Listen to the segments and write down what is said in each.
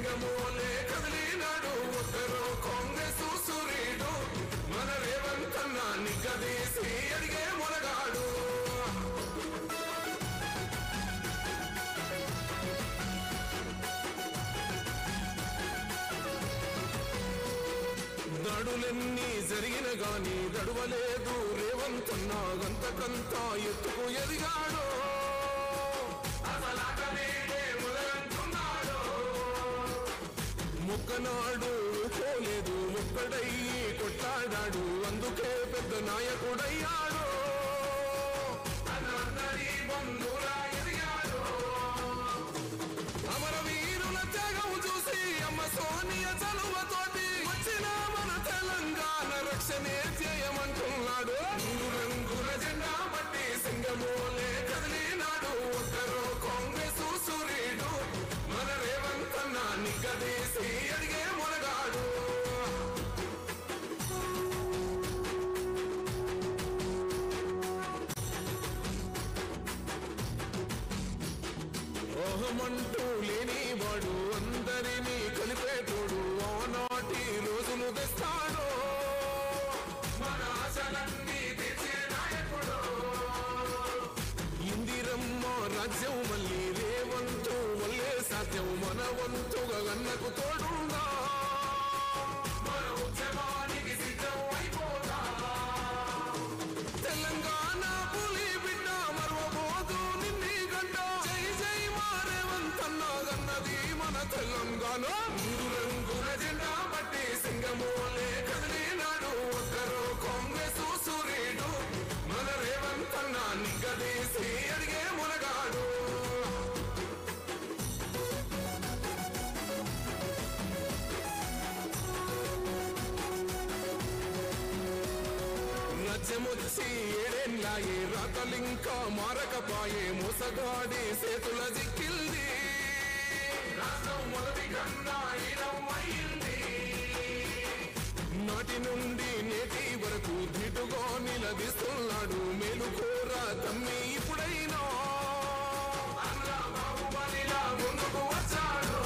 సింగమోలే కదిలినాడు ఒక్కరో కాంగ్రెస్ సూర్యుడు మన రేవంత్ అన్న నిగ్గదీసి అడిగే మొనగాడు దాడులెన్ని జరిగిన గాని దడువలేదు రేవంత్ అన్న గంతకంతా ఎత్తుకు ఎదిగాడు ముక్కనాడు పోలేదు ముక్కడయ్యి కొట్లాడాడు అందుకే పెద్ద నాయకుడయ్యాడు అమరవీరుల త్యాగం చూసి అమ్మ సోనియా చలువతోటి వచ్చిన మన తెలంగాణ రక్షణే చేయమంటున్నాడు రంగుల జెండా బట్టి సింగమోలే కదిలినాడు ఒక్కరో కాంగ్రెస్ సూర్యుడు మన రేవంత్ అన్న నిగ్గదీసి అడిగే మొనగాడు ఓహమంటూ లేనివాడు అందరినీ కలిపేటోడు ఆనాటి రోజులు తెస్తాడు మన ఆశలన్నీ తీర్చే నాయకుడు ఇందిరమ్మ రాజ్యం మళ్ళీ రేవంతు వల్లే సాధ్యం మన వంతుగా గన్నకు తోడుందా మన ఉద్యమానికి సిద్ధం అయిపోదా తెలంగాణ పులి బిడ్డ మరవబోదు నిన్ని గంట జై జై మా రేవంత్ అన్న గన్నది మన తెలంగాణ రంగుల జెండా బట్టి సింగమోలే కదిలినాడు ఒక్కరో కాంగ్రెస్ సూర్యుడు మన రేవంత్ అన్న నిగ్గదీసి అడిగే మొనగాడు రాజ్యమొచ్చి ఏడేళ్ళాయే రాతలింకా మారకపాయే మోసగాడి చేతుల జిక్కిల్ది రాష్ట్రం మొదటి కన్నా ఈనమైంది నాటి నుండి నేటి వరకు ధీటుగా నిలదీస్తున్నాడు మేలుకోర తమ్మి ఇప్పుడైనా బాహుబలిలా ముందుకు వచ్చాడు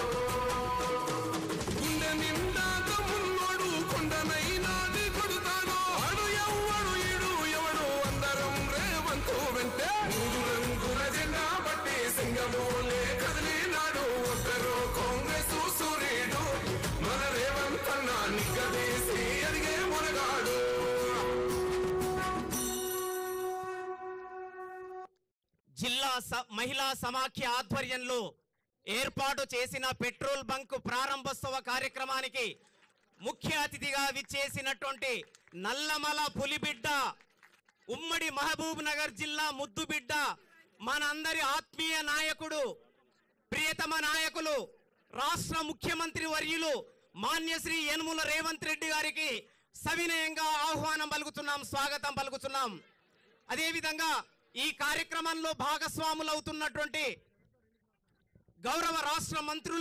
గుండె నిండా తమ్ముడు కొండనైనా కొడుతాడు అడు ఎవ్వడు ఇడు ఎవడు అందరం రేవంతు వెంటే రంగుల జెండా బట్టి సింగమోలే కదిలినాడు ఒక్కరో కాంగ్రెస్ సూర్యుడు మన రేవంత్ అన్న నిగ్గదీసి అడిగే మొనగాడు జిల్లా మహిళా సమాఖ్య ఆధ్వర్యంలో ఏర్పాటు చేసిన పెట్రోల్ బంక్ ప్రారంభోత్సవ కార్యక్రమానికి ముఖ్య అతిథిగా విచ్చేసినటువంటి నల్లమల పులిబిడ్డ ఉమ్మడి మహబూబ్ నగర్ జిల్లా ముద్దుబిడ్డ మనందరి ఆత్మీయ నాయకుడు ప్రియతమ నాయకులు రాష్ట్ర ముఖ్యమంత్రి వర్యులు మాన్యశ్రీ యనుమల రేవంత్ రెడ్డి గారికి సవినయంగా ఆహ్వానం పలుకుతున్నాం, స్వాగతం పలుకుతున్నాం. అదేవిధంగా ఈ కార్యక్రమంలో భాగస్వాములవుతున్నటువంటి గౌరవ రాష్ట్ర మంత్రులు